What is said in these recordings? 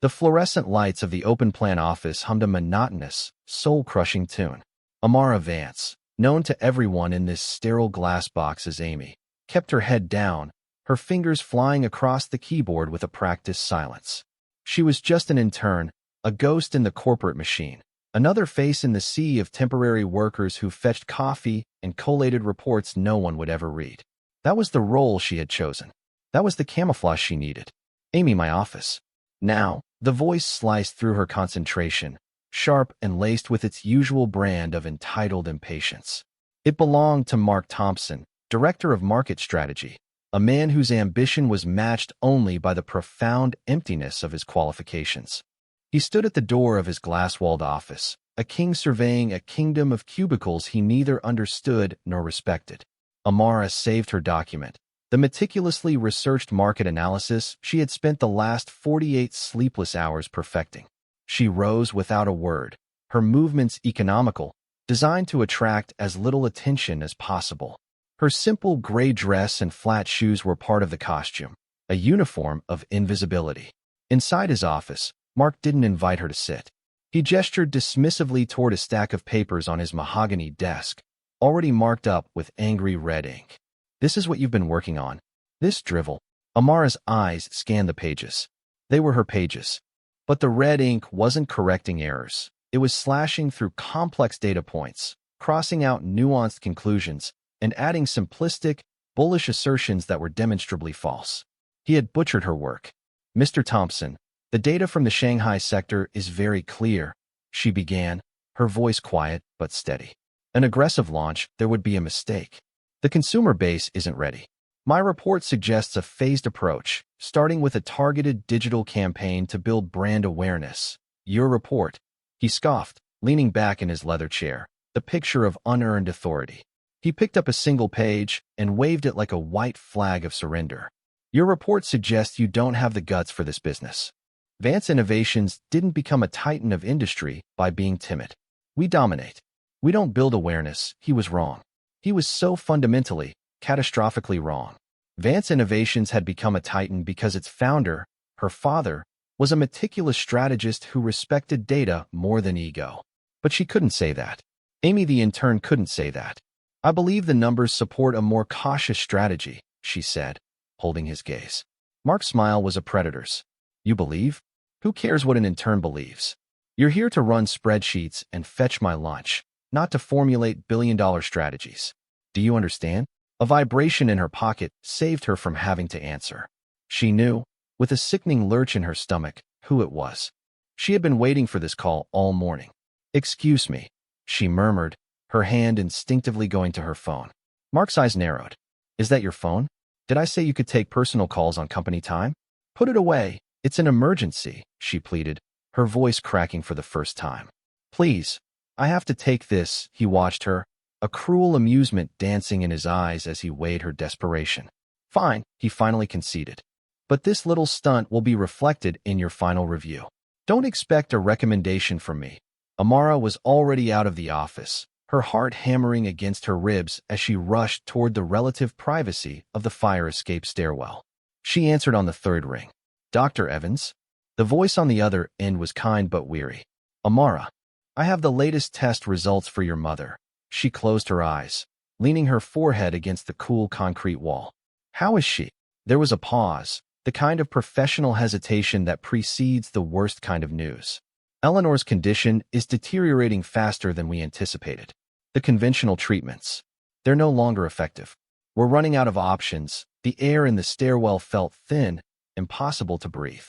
The fluorescent lights of the open-plan office hummed a monotonous, soul-crushing tune. Amara Vance, known to everyone in this sterile glass box as Amy, kept her head down, her fingers flying across the keyboard with a practiced silence. She was just an intern, a ghost in the corporate machine, another face in the sea of temporary workers who fetched coffee and collated reports no one would ever read. That was the role she had chosen. That was the camouflage she needed. Amy, my office. Now, the voice sliced through her concentration, sharp and laced with its usual brand of entitled impatience. It belonged to Mark Thompson, director of market strategy, a man whose ambition was matched only by the profound emptiness of his qualifications. He stood at the door of his glass-walled office, a king surveying a kingdom of cubicles he neither understood nor respected. Amara saved her document, the meticulously researched market analysis she had spent the last 48 sleepless hours perfecting. She rose without a word, her movements economical, designed to attract as little attention as possible. Her simple gray dress and flat shoes were part of the costume, a uniform of invisibility. Inside his office, Mark didn't invite her to sit. He gestured dismissively toward a stack of papers on his mahogany desk, already marked up with angry red ink. This is what you've been working on. This drivel. Amara's eyes scanned the pages. They were her pages. But the red ink wasn't correcting errors. It was slashing through complex data points, crossing out nuanced conclusions, and adding simplistic, bullish assertions that were demonstrably false. He had butchered her work. Mr. Thompson, the data from the Shanghai sector is very clear, she began, her voice quiet but steady. An aggressive launch, there would be a mistake. The consumer base isn't ready. My report suggests a phased approach, starting with a targeted digital campaign to build brand awareness. Your report, he scoffed, leaning back in his leather chair, the picture of unearned authority. He picked up a single page and waved it like a white flag of surrender. Your report suggests you don't have the guts for this business. Vance Innovations didn't become a titan of industry by being timid. We dominate. We don't build awareness. He was wrong. He was so fundamentally, catastrophically wrong. Vance Innovations had become a titan because its founder, her father, was a meticulous strategist who respected data more than ego. But she couldn't say that. Amy the intern couldn't say that. I believe the numbers support a more cautious strategy, she said, holding his gaze. Mark's smile was a predator's. You believe? Who cares what an intern believes? You're here to run spreadsheets and fetch my lunch, not to formulate billion-dollar strategies. Do you understand? A vibration in her pocket saved her from having to answer. She knew, with a sickening lurch in her stomach, who it was. She had been waiting for this call all morning. Excuse me, she murmured, her hand instinctively going to her phone. Mark's eyes narrowed. Is that your phone? Did I say you could take personal calls on company time? Put it away. It's an emergency, she pleaded, her voice cracking for the first time. Please, I have to take this, he watched her, a cruel amusement dancing in his eyes as he weighed her desperation. Fine, he finally conceded. But this little stunt will be reflected in your final review. Don't expect a recommendation from me. Amara was already out of the office, her heart hammering against her ribs as she rushed toward the relative privacy of the fire escape stairwell. She answered on the third ring. Dr. Evans? The voice on the other end was kind but weary. Amara, I have the latest test results for your mother. She closed her eyes, leaning her forehead against the cool concrete wall. How is she? There was a pause, the kind of professional hesitation that precedes the worst kind of news. Eleanor's condition is deteriorating faster than we anticipated. The conventional treatments, they're no longer effective. We're running out of options. The air in the stairwell felt thin, impossible to breathe.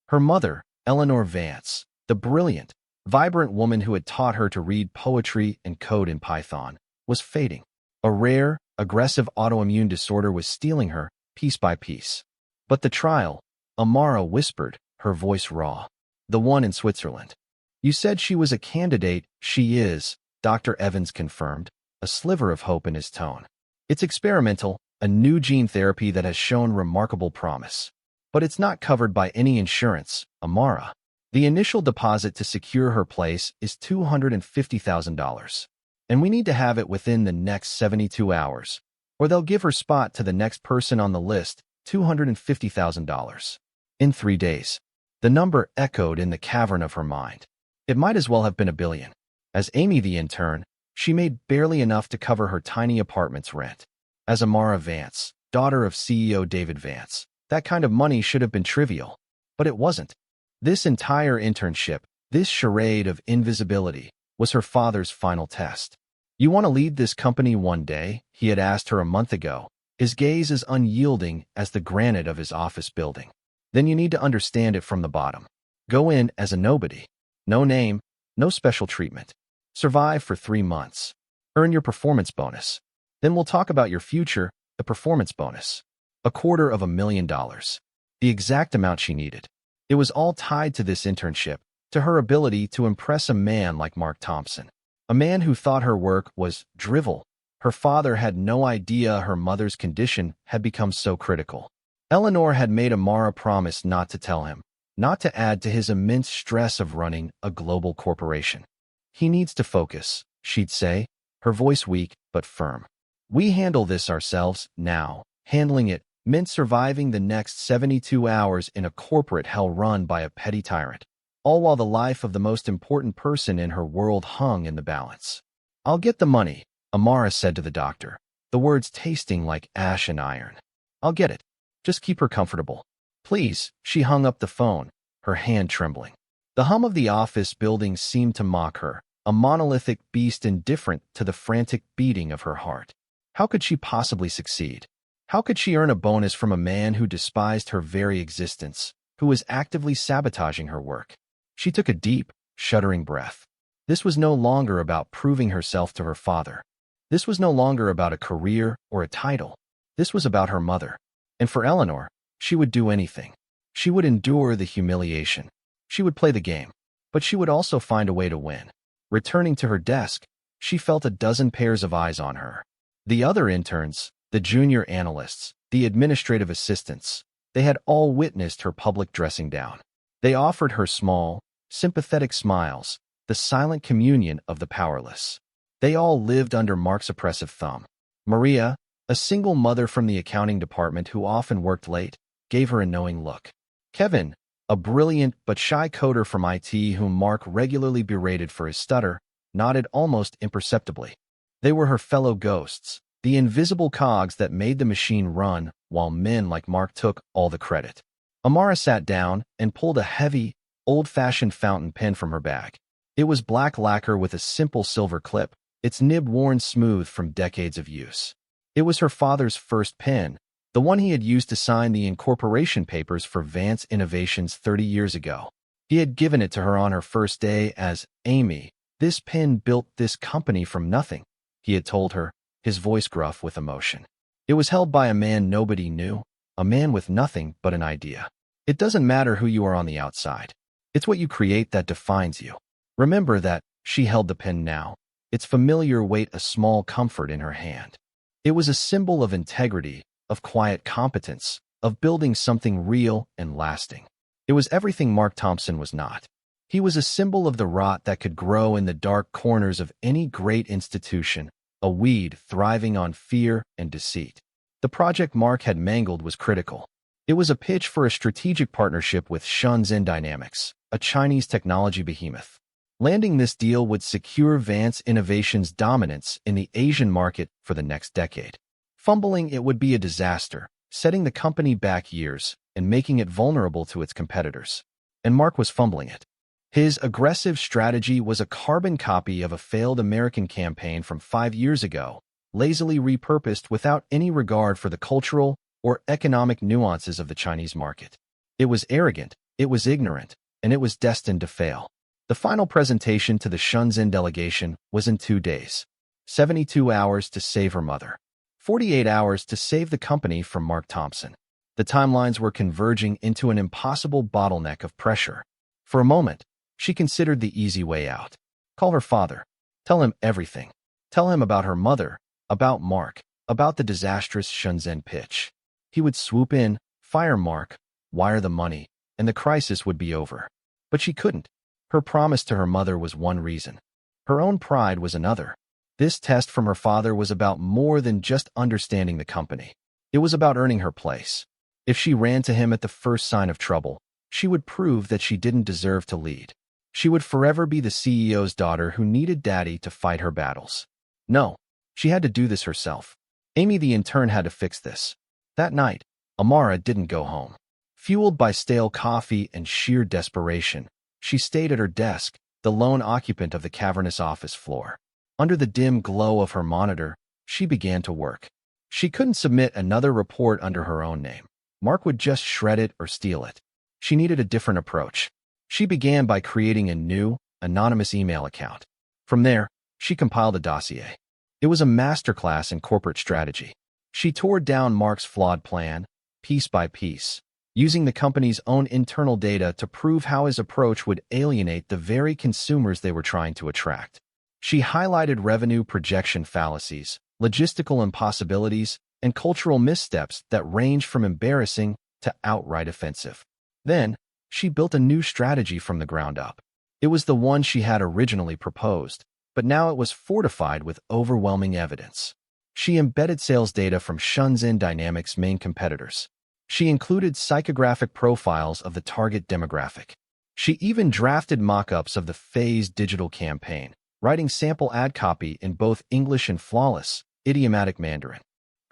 Her mother, Eleanor Vance, the brilliant, vibrant woman who had taught her to read poetry and code in Python, was fading. A rare, aggressive autoimmune disorder was stealing her, piece by piece. But the trial, Amara whispered, her voice raw. The one in Switzerland. You said she was a candidate. She is, Dr. Evans confirmed, a sliver of hope in his tone. It's experimental, a new gene therapy that has shown remarkable promise. But it's not covered by any insurance, Amara. The initial deposit to secure her place is $250,000. And we need to have it within the next 72 hours, or they'll give her spot to the next person on the list, $250,000. In 3 days. The number echoed in the cavern of her mind. It might as well have been $1 billion. As Amy the intern, she made barely enough to cover her tiny apartment's rent. As Amara Vance, daughter of CEO David Vance, that kind of money should have been trivial. But it wasn't. This entire internship, this charade of invisibility, was her father's final test. "You want to lead this company one day?" he had asked her a month ago, his gaze as unyielding as the granite of his office building. "Then you need to understand it from the bottom. Go in as a nobody. No name, no special treatment. Survive for 3 months. Earn your performance bonus. Then we'll talk about your future, the performance bonus." $250,000. The exact amount she needed. It was all tied to this internship, to her ability to impress a man like Mark Thompson. A man who thought her work was drivel. Her father had no idea her mother's condition had become so critical. Eleanor had made Amara promise not to tell him, not to add to his immense stress of running a global corporation. "He needs to focus," she'd say, her voice weak but firm. "We handle this ourselves now." Handling it meant surviving the next 72 hours in a corporate hell run by a petty tyrant, all while the life of the most important person in her world hung in the balance. "I'll get the money," Amara said to the doctor, the words tasting like ash and iron. "I'll get it. Just keep her comfortable. Please." She hung up the phone, her hand trembling. The hum of the office building seemed to mock her, a monolithic beast indifferent to the frantic beating of her heart. How could she possibly succeed? How could she earn a bonus from a man who despised her very existence, who was actively sabotaging her work? She took a deep, shuddering breath. This was no longer about proving herself to her father. This was no longer about a career or a title. This was about her mother. And for Eleanor, she would do anything. She would endure the humiliation. She would play the game. But she would also find a way to win. Returning to her desk, she felt a dozen pairs of eyes on her. The other interns, the junior analysts, the administrative assistants, they had all witnessed her public dressing down. They offered her small, sympathetic smiles, the silent communion of the powerless. They all lived under Mark's oppressive thumb. Maria, a single mother from the accounting department who often worked late, gave her a knowing look. Kevin, a brilliant but shy coder from IT whom Mark regularly berated for his stutter, nodded almost imperceptibly. They were her fellow ghosts, the invisible cogs that made the machine run, while men like Mark took all the credit. Amara sat down and pulled a heavy, old-fashioned fountain pen from her bag. It was black lacquer with a simple silver clip, its nib worn smooth from decades of use. It was her father's first pen, the one he had used to sign the incorporation papers for Vance Innovations 30 years ago. He had given it to her on her first day as Amy. "This pen built this company from nothing," he had told her, his voice gruff with emotion. It was held by a man nobody knew, a man with nothing but an idea. It doesn't matter who you are on the outside. It's what you create that defines you. Remember that. She held the pen now, its familiar weight a small comfort in her hand. It was a symbol of integrity, of quiet competence, of building something real and lasting. It was everything Mark Thompson was not. He was a symbol of the rot that could grow in the dark corners of any great institution, a weed thriving on fear and deceit. The project Mark had mangled was critical. It was a pitch for a strategic partnership with Shenzhen Dynamics, a Chinese technology behemoth. Landing this deal would secure Vance Innovations' dominance in the Asian market for the next decade. Fumbling it would be a disaster, setting the company back years and making it vulnerable to its competitors. And Mark was fumbling it. His aggressive strategy was a carbon copy of a failed American campaign from 5 years ago, lazily repurposed without any regard for the cultural or economic nuances of the Chinese market. It was arrogant, it was ignorant, and it was destined to fail. The final presentation to the Shenzhen delegation was in 2 days. 72 hours to save her mother. 48 hours to save the company from Mark Thompson. The timelines were converging into an impossible bottleneck of pressure. For a moment, she considered the easy way out. Call her father. Tell him everything. Tell him about her mother, about Mark, about the disastrous Shenzhen pitch. He would swoop in, fire Mark, wire the money, and the crisis would be over. But she couldn't. Her promise to her mother was one reason. Her own pride was another. This test from her father was about more than just understanding the company. It was about earning her place. If she ran to him at the first sign of trouble, She would prove that she didn't deserve to lead. She would forever be the CEO's daughter who needed daddy to fight her battles. No, she had to do this herself. Amy the intern had to fix this. That night, Amara didn't go home. Fueled by stale coffee and sheer desperation, she stayed at her desk, the lone occupant of the cavernous office floor. Under the dim glow of her monitor, she began to work. She couldn't submit another report under her own name. Mark would just shred it or steal it. She needed a different approach. She began by creating a new, anonymous email account. From there, she compiled a dossier. It was a masterclass in corporate strategy. She tore down Mark's flawed plan, piece by piece, using the company's own internal data to prove how his approach would alienate the very consumers they were trying to attract. She highlighted revenue projection fallacies, logistical impossibilities, and cultural missteps that ranged from embarrassing to outright offensive. Then, she built a new strategy from the ground up. It was the one she had originally proposed, but now it was fortified with overwhelming evidence. She embedded sales data from Shenzhen Dynamics' main competitors. She included psychographic profiles of the target demographic. She even drafted mock-ups of the phased digital campaign, writing sample ad copy in both English and flawless, idiomatic Mandarin.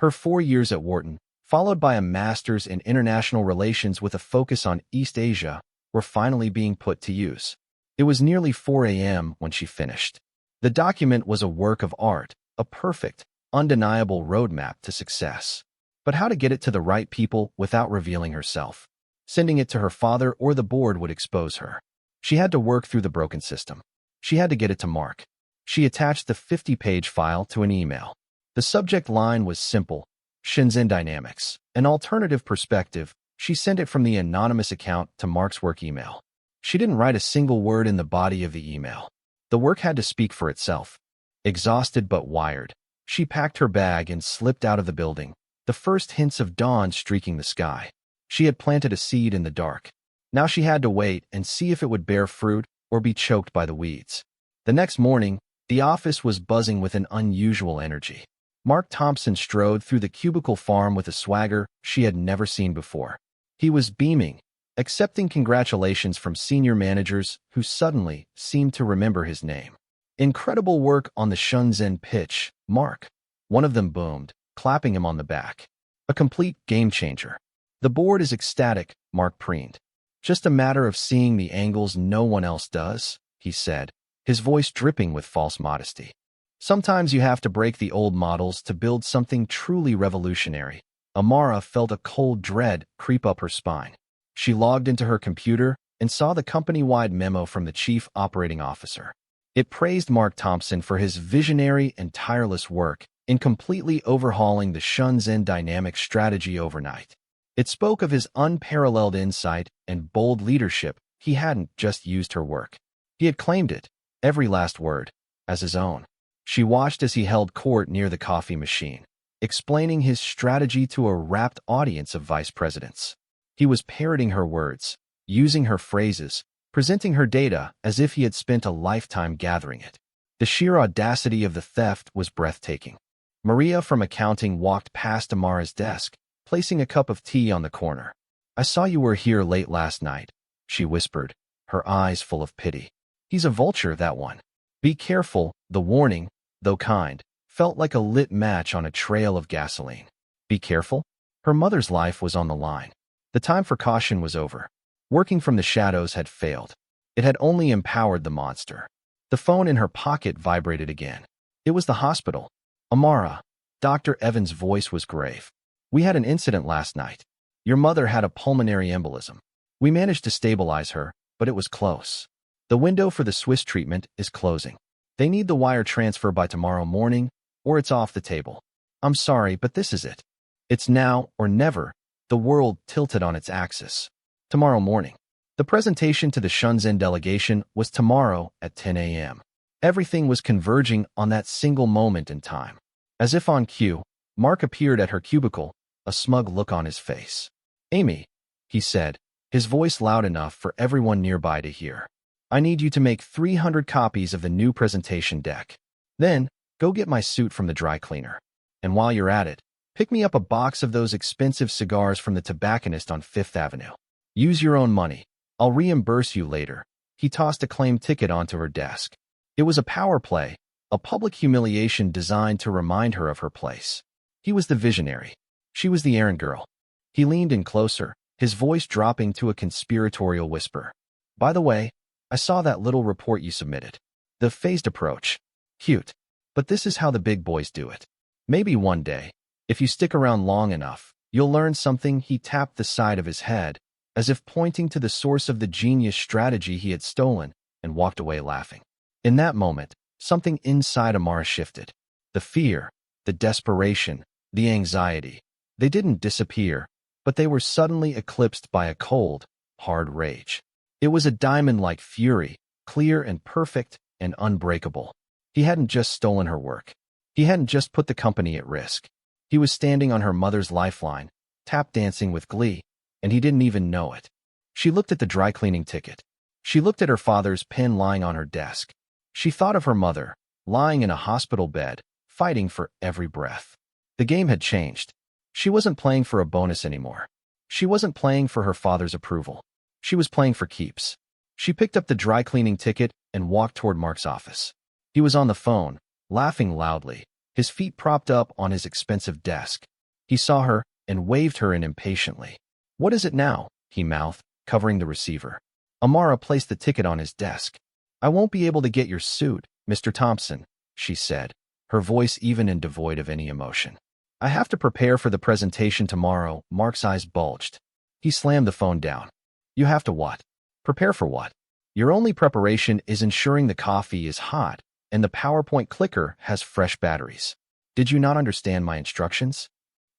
Her 4 years at Wharton, followed by a master's in international relations with a focus on East Asia, were finally being put to use. It was nearly 4 a.m. when she finished. The document was a work of art, a perfect, undeniable roadmap to success. But how to get it to the right people without revealing herself? Sending it to her father or the board would expose her. She had to work through the broken system. She had to get it to Mark. She attached the 50-page file to an email. The subject line was simple: Shenzhen Dynamics. An alternative perspective. She sent it from the anonymous account to Mark's work email. She didn't write a single word in the body of the email. The work had to speak for itself. Exhausted but wired, she packed her bag and slipped out of the building, the first hints of dawn streaking the sky. She had planted a seed in the dark. Now she had to wait and see if it would bear fruit or be choked by the weeds. The next morning, the office was buzzing with an unusual energy. Mark Thompson strode through the cubicle farm with a swagger she had never seen before. He was beaming, accepting congratulations from senior managers who suddenly seemed to remember his name. Incredible work on the Shenzhen pitch, Mark. One of them boomed, clapping him on the back. A complete game changer. The board is ecstatic, Mark preened. Just a matter of seeing the angles no one else does, he said, his voice dripping with false modesty. Sometimes you have to break the old models to build something truly revolutionary. Amara felt a cold dread creep up her spine. She logged into her computer and saw the company-wide memo from the chief operating officer. It praised Mark Thompson for his visionary and tireless work in completely overhauling the Shenzhen Dynamics strategy overnight. It spoke of his unparalleled insight and bold leadership. He hadn't just used her work. He had claimed it, every last word, as his own. She watched as he held court near the coffee machine, explaining his strategy to a rapt audience of vice presidents. He was parroting her words, using her phrases, presenting her data as if he had spent a lifetime gathering it. The sheer audacity of the theft was breathtaking. Maria from accounting walked past Amara's desk, placing a cup of tea on the corner. "I saw you were here late last night," she whispered, her eyes full of pity. "He's a vulture, that one. Be careful." The warning, though kind, felt like a lit match on a trail of gasoline. Be careful? Her mother's life was on the line. The time for caution was over. Working from the shadows had failed. It had only empowered the monster. The phone in her pocket vibrated again. It was the hospital. "Amara." Dr. Evans' voice was grave. "We had an incident last night. Your mother had a pulmonary embolism. We managed to stabilize her, but it was close. The window for the Swiss treatment is closing. They need the wire transfer by tomorrow morning, or it's off the table. I'm sorry, but this is it. It's now or never." The world tilted on its axis. Tomorrow morning. The presentation to the Shenzhen delegation was tomorrow at 10 a.m. Everything was converging on that single moment in time. As if on cue, Mark appeared at her cubicle, a smug look on his face. "Amy," he said, his voice loud enough for everyone nearby to hear. "I need you to make 300 copies of the new presentation deck. Then, go get my suit from the dry cleaner. And while you're at it, pick me up a box of those expensive cigars from the tobacconist on Fifth Avenue. Use your own money. I'll reimburse you later. He tossed a claim ticket onto her desk. It was a power play, a public humiliation designed to remind her of her place. He was the visionary. She was the errand girl. He leaned in closer, his voice dropping to a conspiratorial whisper. By the way, I saw that little report you submitted. The phased approach. Cute. But this is how the big boys do it. Maybe one day, if you stick around long enough, you'll learn something. He tapped the side of his head, as if pointing to the source of the genius strategy he had stolen, and walked away laughing. In that moment, something inside Amara shifted. The fear, the desperation, the anxiety. They didn't disappear, but they were suddenly eclipsed by a cold, hard rage. It was a diamond-like fury, clear and perfect and unbreakable. He hadn't just stolen her work. He hadn't just put the company at risk. He was standing on her mother's lifeline, tap-dancing with glee, and he didn't even know it. She looked at the dry-cleaning ticket. She looked at her father's pen lying on her desk. She thought of her mother, lying in a hospital bed, fighting for every breath. The game had changed. She wasn't playing for a bonus anymore. She wasn't playing for her father's approval. She was playing for keeps. She picked up the dry-cleaning ticket and walked toward Mark's office. He was on the phone, laughing loudly, his feet propped up on his expensive desk. He saw her and waved her in impatiently. "What is it now?" he mouthed, covering the receiver. Amara placed the ticket on his desk. "I won't be able to get your suit, Mr. Thompson," she said, her voice even and devoid of any emotion. "I have to prepare for the presentation tomorrow." Mark's eyes bulged. He slammed the phone down. "You have to what? Prepare for what? Your only preparation is ensuring the coffee is hot and the PowerPoint clicker has fresh batteries. Did you not understand my instructions?"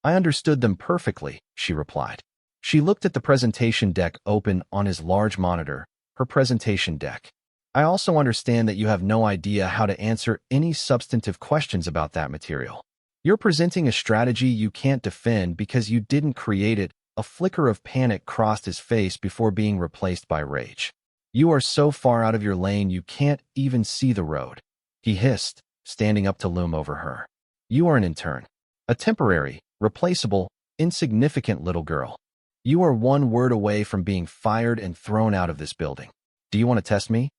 "I understood them perfectly," she replied. She looked at the presentation deck open on his large monitor, her presentation deck. "I also understand that you have no idea how to answer any substantive questions about that material. You're presenting a strategy you can't defend because you didn't create it." A flicker of panic crossed his face before being replaced by rage. "You are so far out of your lane you can't even see the road," he hissed, standing up to loom over her. "You are an intern. A temporary, replaceable, insignificant little girl. You are one word away from being fired and thrown out of this building. Do you want to test me?"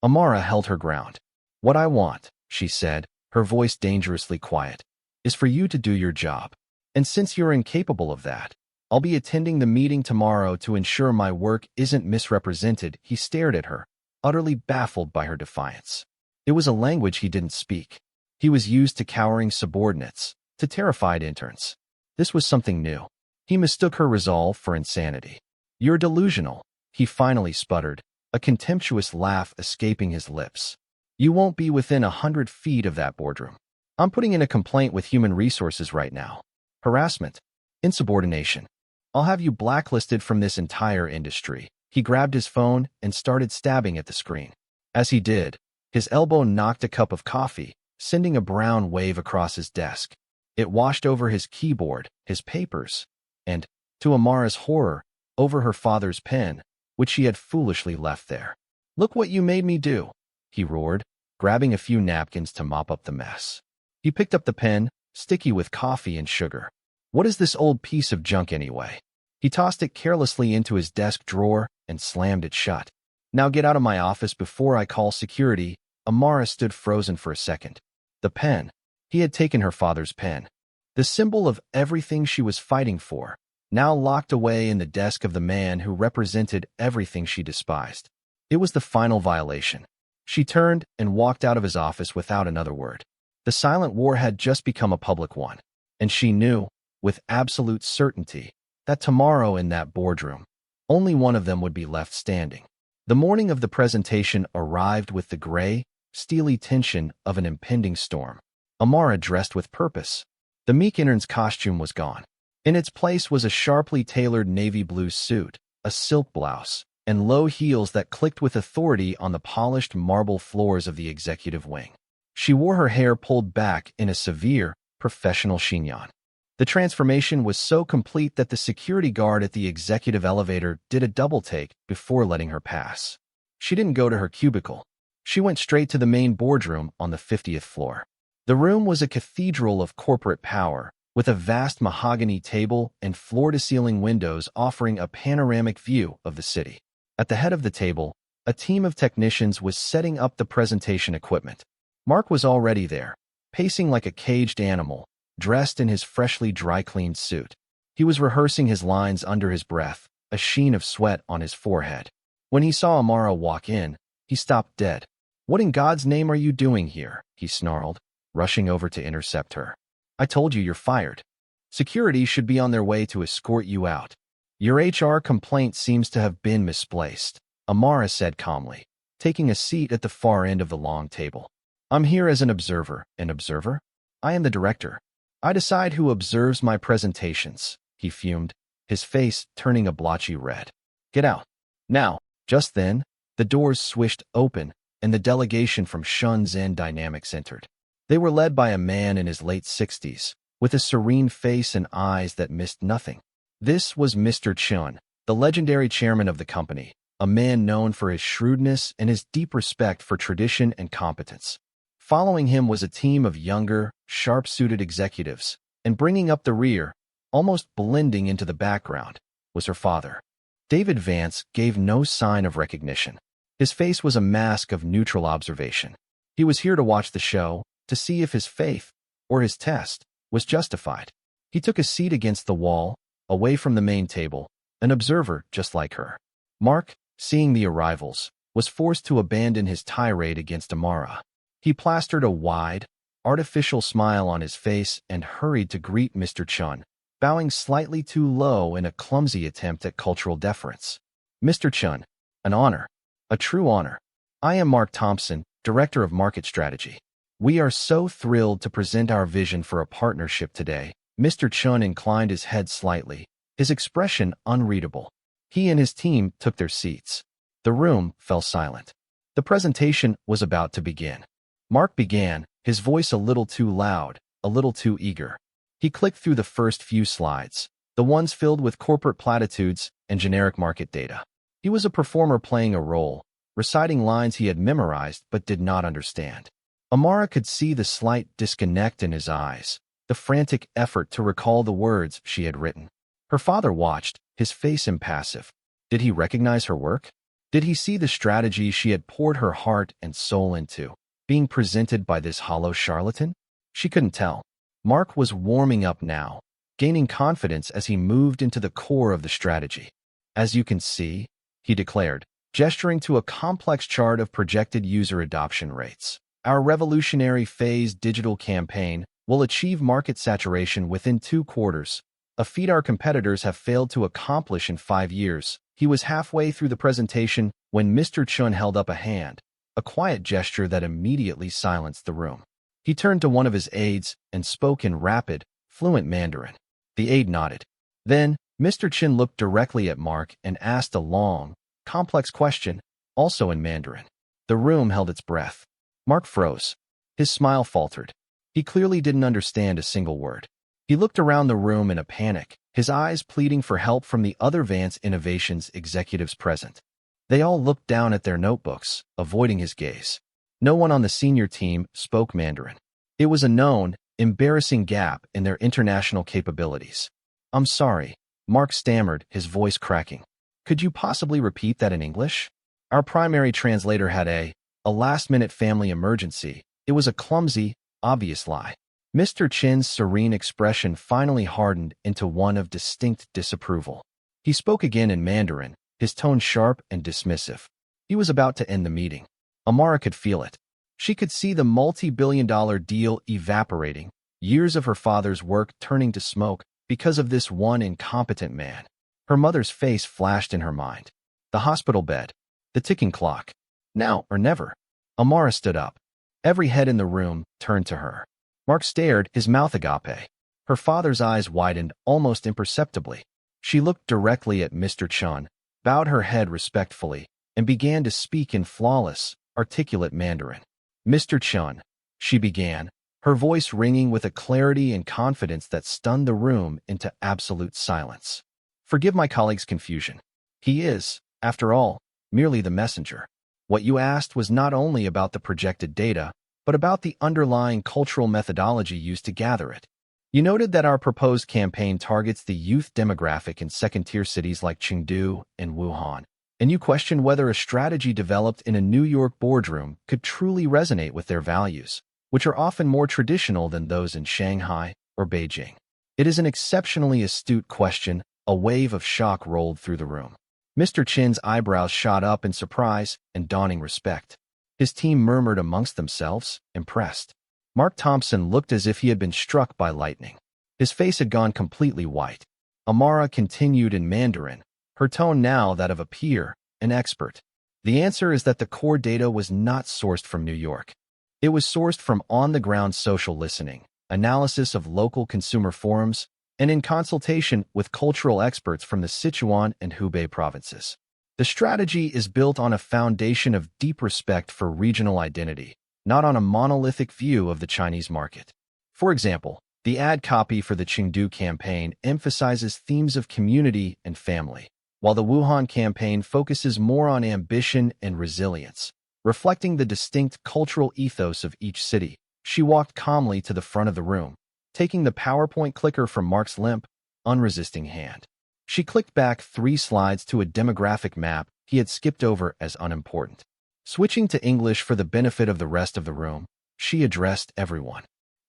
Amara held her ground. "What I want," she said, her voice dangerously quiet, "is for you to do your job. And since you're incapable of that, I'll be attending the meeting tomorrow to ensure my work isn't misrepresented." He stared at her, utterly baffled by her defiance. It was a language he didn't speak. He was used to cowering subordinates, to terrified interns. This was something new. He mistook her resolve for insanity. "You're delusional," he finally sputtered, a contemptuous laugh escaping his lips. "You won't be within 100 feet of that boardroom. I'm putting in a complaint with Human Resources right now. Harassment. Insubordination. I'll have you blacklisted from this entire industry." He grabbed his phone and started stabbing at the screen. As he did, his elbow knocked a cup of coffee, sending a brown wave across his desk. It washed over his keyboard, his papers, and, to Amara's horror, over her father's pen, which she had foolishly left there. "Look what you made me do," he roared, grabbing a few napkins to mop up the mess. He picked up the pen, sticky with coffee and sugar. "What is this old piece of junk anyway?" He tossed it carelessly into his desk drawer and slammed it shut. "Now get out of my office before I call security." Amara stood frozen for a second. The pen. He had taken her father's pen. The symbol of everything she was fighting for, now locked away in the desk of the man who represented everything she despised. It was the final violation. She turned and walked out of his office without another word. The silent war had just become a public one, and she knew, with absolute certainty, that tomorrow in that boardroom, only one of them would be left standing. The morning of the presentation arrived with the gray, steely tension of an impending storm. Amara dressed with purpose. The meek intern's costume was gone. In its place was a sharply tailored navy blue suit, a silk blouse, and low heels that clicked with authority on the polished marble floors of the executive wing. She wore her hair pulled back in a severe, professional chignon. The transformation was so complete that the security guard at the executive elevator did a double-take before letting her pass. She didn't go to her cubicle. She went straight to the main boardroom on the 50th floor. The room was a cathedral of corporate power, with a vast mahogany table and floor-to-ceiling windows offering a panoramic view of the city. At the head of the table, a team of technicians was setting up the presentation equipment. Mark was already there, pacing like a caged animal, dressed in his freshly dry-cleaned suit. He was rehearsing his lines under his breath, a sheen of sweat on his forehead. When he saw Amara walk in, he stopped dead. "What in God's name are you doing here?" he snarled, rushing over to intercept her. "I told you you're fired. Security should be on their way to escort you out." "Your HR complaint seems to have been misplaced," Amara said calmly, taking a seat at the far end of the long table. "I'm here as an observer." "An observer? I am the director. I decide who observes my presentations," he fumed, his face turning a blotchy red. "Get out. Now." Just then, the doors swished open, and the delegation from Shenzhen Dynamics entered. They were led by a man in his late 60s, with a serene face and eyes that missed nothing. This was Mr. Chun, the legendary chairman of the company, a man known for his shrewdness and his deep respect for tradition and competence. Following him was a team of younger, sharp-suited executives, and bringing up the rear, almost blending into the background, was her father. David Vance gave no sign of recognition. His face was a mask of neutral observation. He was here to watch the show, to see if his faith, or his test, was justified. He took a seat against the wall, away from the main table, an observer just like her. Mark, seeing the arrivals, was forced to abandon his tirade against Amara. He plastered a wide, artificial smile on his face and hurried to greet Mr. Chun, bowing slightly too low in a clumsy attempt at cultural deference. "Mr. Chun, an honor, a true honor. I am Mark Thompson, Director of Market Strategy. We are so thrilled to present our vision for a partnership today." Mr. Chun inclined his head slightly, his expression unreadable. He and his team took their seats. The room fell silent. The presentation was about to begin. Mark began, his voice a little too loud, a little too eager. He clicked through the first few slides, the ones filled with corporate platitudes and generic market data. He was a performer playing a role, reciting lines he had memorized but did not understand. Amara could see the slight disconnect in his eyes, the frantic effort to recall the words she had written. Her father watched, his face impassive. Did he recognize her work? Did he see the strategy she had poured her heart and soul into, being presented by this hollow charlatan? She couldn't tell. Mark was warming up now, gaining confidence as he moved into the core of the strategy. "As you can see," he declared, gesturing to a complex chart of projected user adoption rates, "our revolutionary phase digital campaign will achieve market saturation within 2 quarters, a feat our competitors have failed to accomplish in 5 years." He was halfway through the presentation when Mr. Chun held up a hand, a quiet gesture that immediately silenced the room. He turned to one of his aides and spoke in rapid, fluent Mandarin. The aide nodded. Then, Mr. Chin looked directly at Mark and asked a long, complex question, also in Mandarin. The room held its breath. Mark froze. His smile faltered. He clearly didn't understand a single word. He looked around the room in a panic, his eyes pleading for help from the other Vance Innovations executives present. They all looked down at their notebooks, avoiding his gaze. No one on the senior team spoke Mandarin. It was a known, embarrassing gap in their international capabilities. "I'm sorry," Mark stammered, his voice cracking. "Could you possibly repeat that in English? Our primary translator had a last-minute family emergency." It was a clumsy, obvious lie. Mr. Chin's serene expression finally hardened into one of distinct disapproval. He spoke again in Mandarin, his tone sharp and dismissive. He was about to end the meeting. Amara could feel it. She could see the multi-billion-dollar deal evaporating, years of her father's work turning to smoke because of this one incompetent man. Her mother's face flashed in her mind. The hospital bed. The ticking clock. Now or never. Amara stood up. Every head in the room turned to her. Mark stared, his mouth agape. Her father's eyes widened almost imperceptibly. She looked directly at Mr. Chun, bowed her head respectfully, and began to speak in flawless, articulate Mandarin. "Mr. Chun," she began, her voice ringing with a clarity and confidence that stunned the room into absolute silence. "Forgive my colleague's confusion. He is, after all, merely the messenger. What you asked was not only about the projected data, but about the underlying cultural methodology used to gather it. You noted that our proposed campaign targets the youth demographic in second-tier cities like Chengdu and Wuhan. And you question whether a strategy developed in a New York boardroom could truly resonate with their values, which are often more traditional than those in Shanghai or Beijing. It is an exceptionally astute question. A wave of shock rolled through the room. Mr. Chin's eyebrows shot up in surprise and dawning respect. His team murmured amongst themselves, impressed. Mark Thompson looked as if he had been struck by lightning. His face had gone completely white. Amara continued in Mandarin, her tone now that of a peer, an expert. The answer is that the core data was not sourced from New York. It was sourced from on-the-ground social listening, analysis of local consumer forums, and in consultation with cultural experts from the Sichuan and Hubei provinces. The strategy is built on a foundation of deep respect for regional identity, not on a monolithic view of the Chinese market. For example, the ad copy for the Chengdu campaign emphasizes themes of community and family, while the Wuhan campaign focuses more on ambition and resilience, reflecting the distinct cultural ethos of each city. She walked calmly to the front of the room, taking the PowerPoint clicker from Mark's limp, unresisting hand. She clicked back 3 slides to a demographic map he had skipped over as unimportant. Switching to English for the benefit of the rest of the room, she addressed everyone.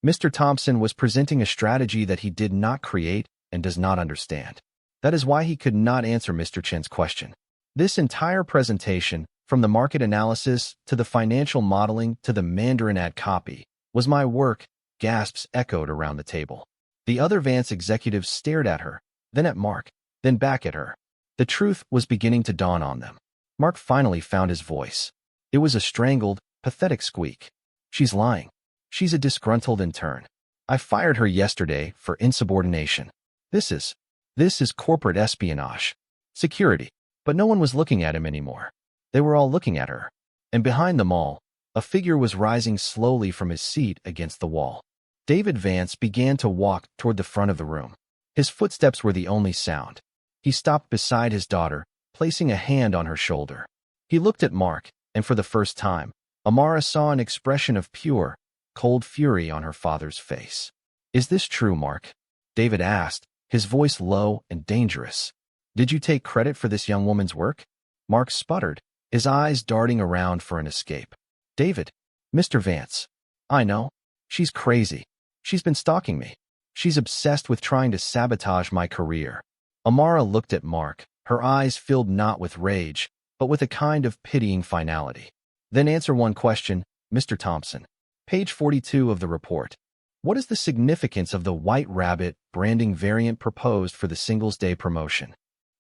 Mr. Thompson was presenting a strategy that he did not create and does not understand. That is why he could not answer Mr. Chen's question. This entire presentation, from the market analysis to the financial modeling to the Mandarin ad copy, was my work. Gasps echoed around the table. The other Vance executives stared at her, then at Mark, then back at her. The truth was beginning to dawn on them. Mark finally found his voice. It was a strangled, pathetic squeak. She's lying. She's a disgruntled intern. I fired her yesterday for insubordination. This is corporate espionage. Security. But no one was looking at him anymore. They were all looking at her. And behind them all, a figure was rising slowly from his seat against the wall. David Vance began to walk toward the front of the room. His footsteps were the only sound. He stopped beside his daughter, placing a hand on her shoulder. He looked at Mark, and for the first time, Amara saw an expression of pure, cold fury on her father's face. "Is this true, Mark?" David asked, his voice low and dangerous. "Did you take credit for this young woman's work?" Mark sputtered, his eyes darting around for an escape. "David, Mr. Vance, I know. She's crazy. She's been stalking me. She's obsessed with trying to sabotage my career." Amara looked at Mark, her eyes filled not with rage, but with a kind of pitying finality. "Then answer one question, Mr. Thompson. Page 42 of the report. What is the significance of the White Rabbit branding variant proposed for the Singles Day promotion?"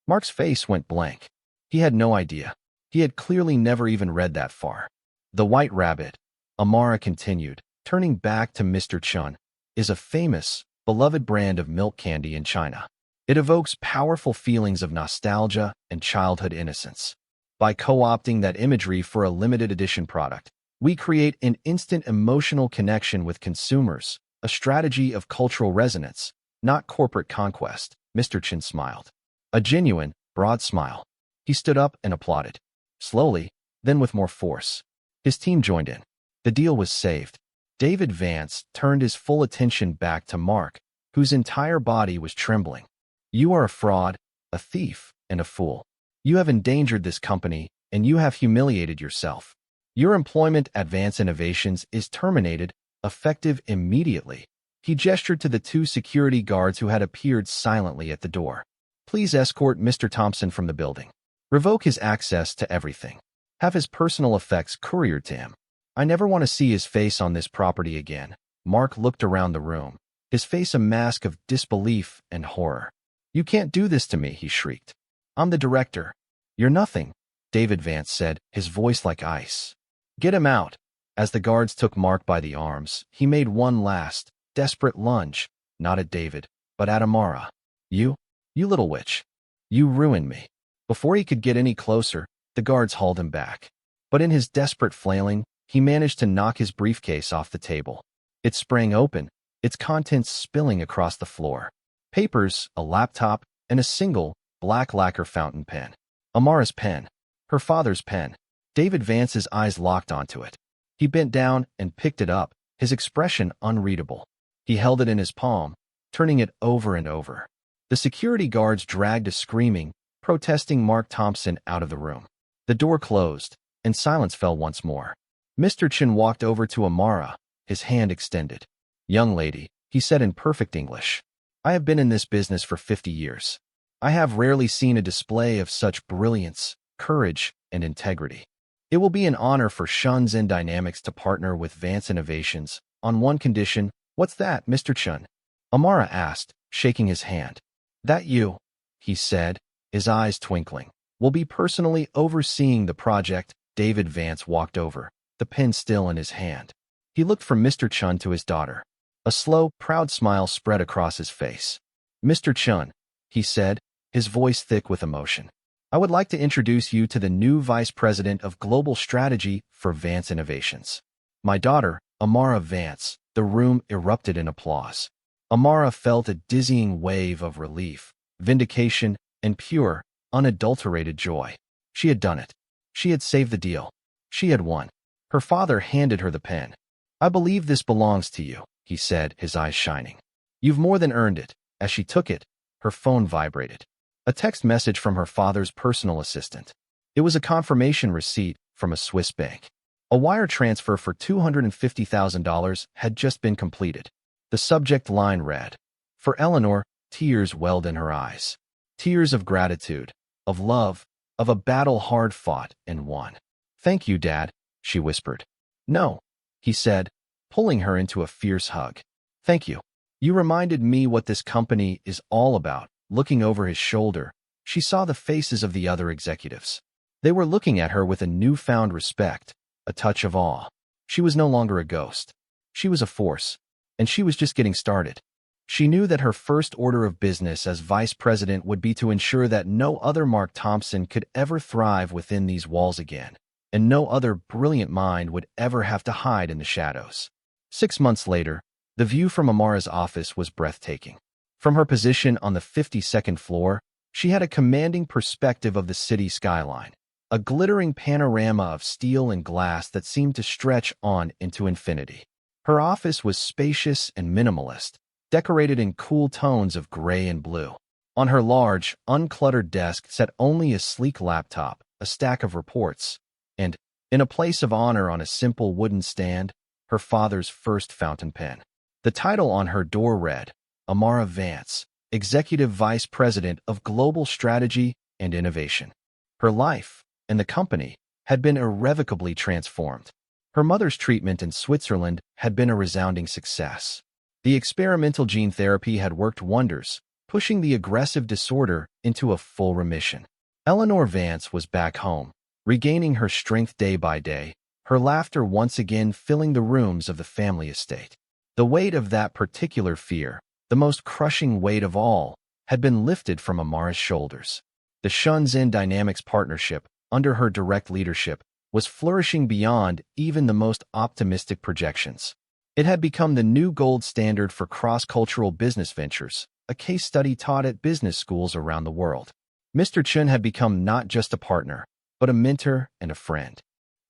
Mark's face went blank. He had no idea. He had clearly never even read that far. "The White Rabbit," Amara continued, turning back to Mr. Chun, "is a famous, beloved brand of milk candy in China. It evokes powerful feelings of nostalgia and childhood innocence. By co-opting that imagery for a limited edition product, we create an instant emotional connection with consumers, a strategy of cultural resonance, not corporate conquest." Mr. Chin smiled. A genuine, broad smile. He stood up and applauded. Slowly, then with more force. His team joined in. The deal was saved. David Vance turned his full attention back to Mark, whose entire body was trembling. "You are a fraud, a thief, and a fool. You have endangered this company, and you have humiliated yourself. Your employment at Vance Innovations is terminated, effective immediately." He gestured to the 2 security guards who had appeared silently at the door. "Please escort Mr. Thompson from the building. Revoke his access to everything. Have his personal effects couriered to him. I never want to see his face on this property again." Mark looked around the room, his face a mask of disbelief and horror. "You can't do this to me," he shrieked. "I'm the director." "You're nothing," David Vance said, his voice like ice. "Get him out." As the guards took Mark by the arms, he made one last, desperate lunge, not at David, but at Amara. You little witch. You ruined me." Before he could get any closer, the guards hauled him back. But in his desperate flailing, he managed to knock his briefcase off the table. It sprang open, its contents spilling across the floor. Papers, a laptop, and a single, black lacquer fountain pen. Amara's pen. Her father's pen. David Vance's eyes locked onto it. He bent down and picked it up, his expression unreadable. He held it in his palm, turning it over and over. The security guards dragged a screaming, protesting Mark Thompson out of the room. The door closed, and silence fell once more. Mr. Chen walked over to Amara, his hand extended. "Young lady," he said in perfect English. "I have been in this business for 50 years. I have rarely seen a display of such brilliance, courage, and integrity. It will be an honor for Shenzhen Dynamics to partner with Vance Innovations, on one condition." "What's that, Mr. Chen?" Amara asked, shaking his hand. "That you," he said, his eyes twinkling, "will be personally overseeing the project." David Vance walked over, the pen still in his hand. He looked from Mr. Chen to his daughter. A slow, proud smile spread across his face. "Mr. Chen," he said, his voice thick with emotion, "I would like to introduce you to the new Vice President of Global Strategy for Vance Innovations. My daughter, Amara Vance." The room erupted in applause. Amara felt a dizzying wave of relief, vindication, and pure, unadulterated joy. She had done it. She had saved the deal. She had won. Her father handed her the pen. "I believe this belongs to you," he said, his eyes shining. "You've more than earned it." As she took it, her phone vibrated. A text message from her father's personal assistant. It was a confirmation receipt from a Swiss bank. A wire transfer for $250,000 had just been completed. The subject line read, "For Eleanor." Tears welled in her eyes. Tears of gratitude, of love, of a battle hard fought and won. "Thank you, Dad," she whispered. "No," he said, pulling her into a fierce hug. "Thank you. You reminded me what this company is all about." Looking over his shoulder, she saw the faces of the other executives. They were looking at her with a newfound respect, a touch of awe. She was no longer a ghost. She was a force, and she was just getting started. She knew that her first order of business as vice president would be to ensure that no other Mark Thompson could ever thrive within these walls again, and no other brilliant mind would ever have to hide in the shadows. 6 months later, the view from Amara's office was breathtaking. From her position on the 52nd floor, she had a commanding perspective of the city skyline, a glittering panorama of steel and glass that seemed to stretch on into infinity. Her office was spacious and minimalist, decorated in cool tones of gray and blue. On her large, uncluttered desk sat only a sleek laptop, a stack of reports, and, in a place of honor on a simple wooden stand, her father's first fountain pen. The title on her door read, "Amara Vance, Executive Vice President of Global Strategy and Innovation." Her life, and the company, had been irrevocably transformed. Her mother's treatment in Switzerland had been a resounding success. The experimental gene therapy had worked wonders, pushing the aggressive disorder into a full remission. Eleanor Vance was back home, regaining her strength day by day, her laughter once again filling the rooms of the family estate. The weight of that particular fear, the most crushing weight of all, had been lifted from Amara's shoulders. The Shenzhen Dynamics partnership, under her direct leadership, was flourishing beyond even the most optimistic projections. It had become the new gold standard for cross-cultural business ventures, a case study taught at business schools around the world. Mr. Chen had become not just a partner, but a mentor and a friend.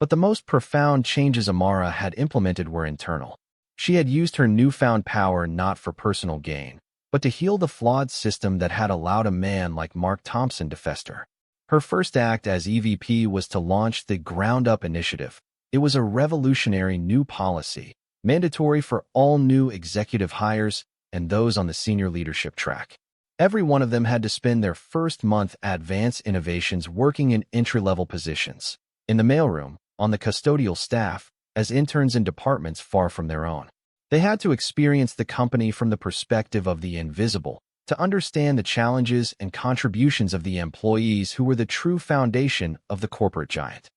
But the most profound changes Amara had implemented were internal. She had used her newfound power not for personal gain, but to heal the flawed system that had allowed a man like Mark Thompson to fester. Her first act as EVP was to launch the Ground Up Initiative. It was a revolutionary new policy, mandatory for all new executive hires and those on the senior leadership track. Every one of them had to spend their first month at Vance Innovations working in entry-level positions, in the mailroom, on the custodial staff, as interns in departments far from their own. They had to experience the company from the perspective of the invisible, to understand the challenges and contributions of the employees who were the true foundation of the corporate giant.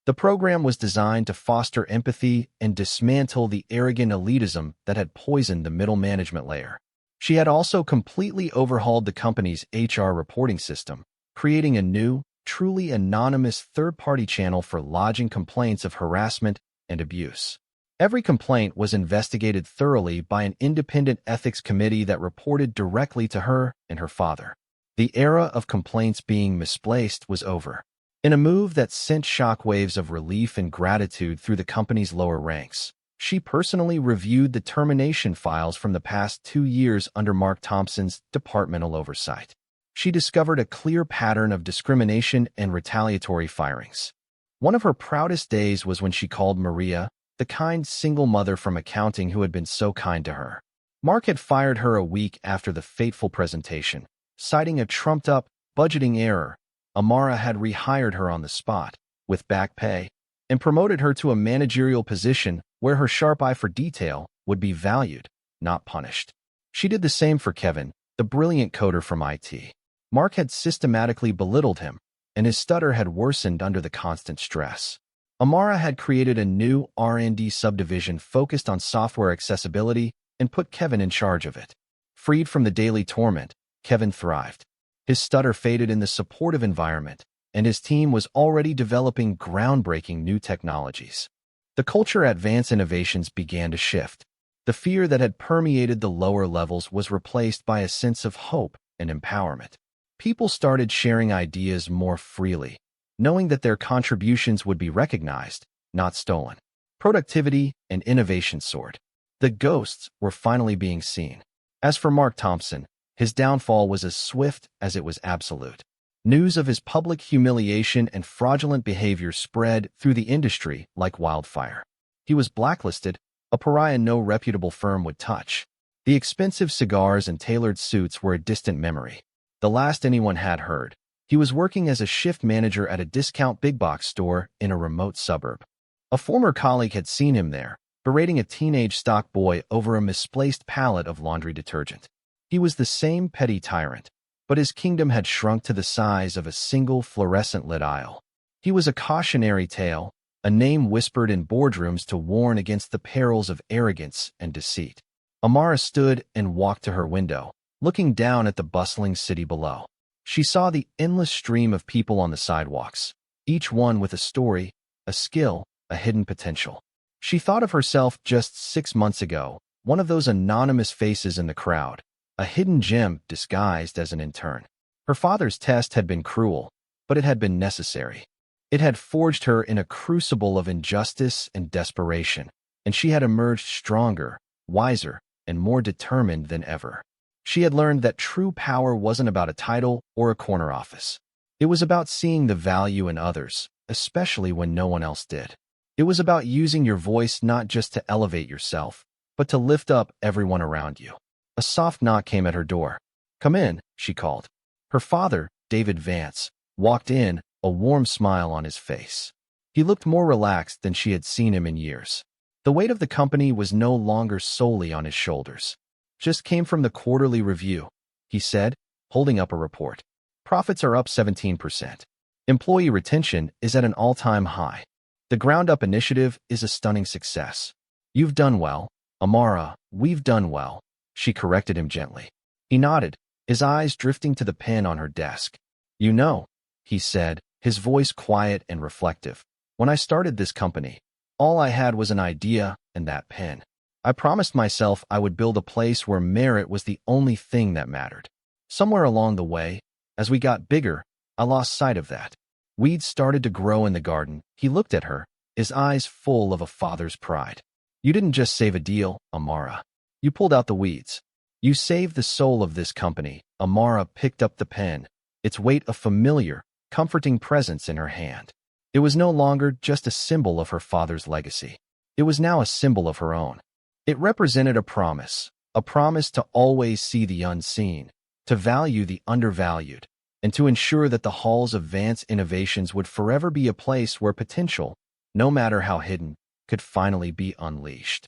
The program was designed to foster empathy and dismantle the arrogant elitism that had poisoned the middle management layer. She had also completely overhauled the company's HR reporting system, creating a new, truly anonymous third-party channel for lodging complaints of harassment and abuse. Every complaint was investigated thoroughly by an independent ethics committee that reported directly to her and her father. The era of complaints being misplaced was over. In a move that sent shockwaves of relief and gratitude through the company's lower ranks, she personally reviewed the termination files from the past 2 years under Mark Thompson's departmental oversight. she discovered a clear pattern of discrimination and retaliatory firings. One of her proudest days was when she called Maria, the kind single mother from accounting who had been so kind to her. Mark had fired her a week after the fateful presentation, citing a trumped-up budgeting error. Amara had rehired her on the spot, with back pay, and promoted her to a managerial position where her sharp eye for detail would be valued, not punished. She did the same for Kevin, the brilliant coder from IT. Mark had systematically belittled him, and his stutter had worsened under the constant stress. Amara had created a new R&D subdivision focused on software accessibility and put Kevin in charge of it. Freed from the daily torment, Kevin thrived. His stutter faded in the supportive environment, and his team was already developing groundbreaking new technologies. The culture at Vance Innovations began to shift. The fear that had permeated the lower levels was replaced by a sense of hope and empowerment. People started sharing ideas more freely, knowing that their contributions would be recognized, not stolen. Productivity and innovation soared. The ghosts were finally being seen. As for Mark Thompson, his downfall was as swift as it was absolute. News of his public humiliation and fraudulent behavior spread through the industry like wildfire. He was blacklisted, a pariah no reputable firm would touch. The expensive cigars and tailored suits were a distant memory. The last anyone had heard, he was working as a shift manager at a discount big-box store in a remote suburb. A former colleague had seen him there, berating a teenage stock boy over a misplaced pallet of laundry detergent. He was the same petty tyrant, but his kingdom had shrunk to the size of a single fluorescent-lit aisle. He was a cautionary tale, a name whispered in boardrooms to warn against the perils of arrogance and deceit. Amara stood and walked to her window, looking down at the bustling city below. She saw the endless stream of people on the sidewalks, each one with a story, a skill, a hidden potential. She thought of herself just 6 months ago, one of those anonymous faces in the crowd, a hidden gem disguised as an intern. Her father's test had been cruel, but it had been necessary. It had forged her in a crucible of injustice and desperation, and she had emerged stronger, wiser, and more determined than ever. She had learned that true power wasn't about a title or a corner office. It was about seeing the value in others, especially when no one else did. It was about using your voice not just to elevate yourself, but to lift up everyone around you. A soft knock came at her door. "Come in," she called. Her father, David Vance, walked in, a warm smile on his face. He looked more relaxed than she had seen him in years. The weight of the company was no longer solely on his shoulders. "Just came from the quarterly review," he said, holding up a report. "Profits are up 17%. Employee retention is at an all-time high. The ground-up initiative is a stunning success. You've done well, Amara, we've done well," she corrected him gently. He nodded, his eyes drifting to the pen on her desk. "You know," he said, his voice quiet and reflective, "when I started this company, all I had was an idea and that pen. I promised myself I would build a place where merit was the only thing that mattered. Somewhere along the way, as we got bigger, I lost sight of that. Weeds started to grow in the garden." He looked at her, his eyes full of a father's pride. "You didn't just save a deal, Amara. You pulled out the weeds. You saved the soul of this company." Amara picked up the pen, its weight a familiar, comforting presence in her hand. It was no longer just a symbol of her father's legacy. It was now a symbol of her own. It represented a promise to always see the unseen, to value the undervalued, and to ensure that the halls of Vance Innovations would forever be a place where potential, no matter how hidden, could finally be unleashed.